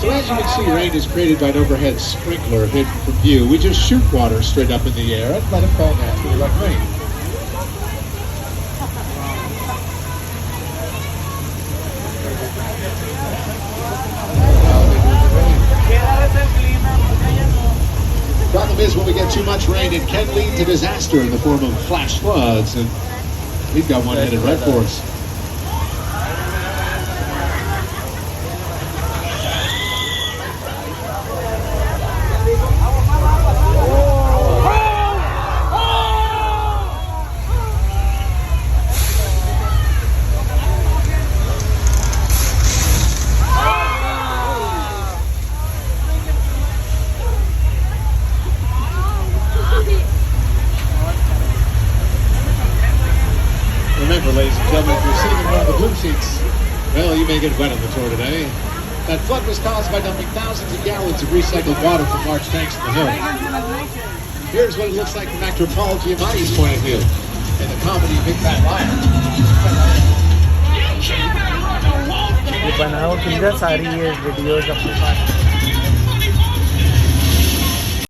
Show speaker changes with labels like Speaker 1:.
Speaker 1: So as you can see, rain is created by an overhead sprinkler hidden from view. We just shoot water straight up in the air and let it fall naturally like rain. Problem is, when we get too much rain, it can lead to disaster in the form of flash floods, and we've got one headed right for us. Remember, ladies and gentlemen, if you're sitting in one of the blue seats, well, you may get wet on the tour today. That flood was caused by dumping thousands of gallons of recycled water from large tanks in the hill. Here's what it looks like from actor Paul Giamatti's point of view in the comedy Big Fat Liar.
Speaker 2: ये बनाओ सुंदर सारी ये videos अपने पास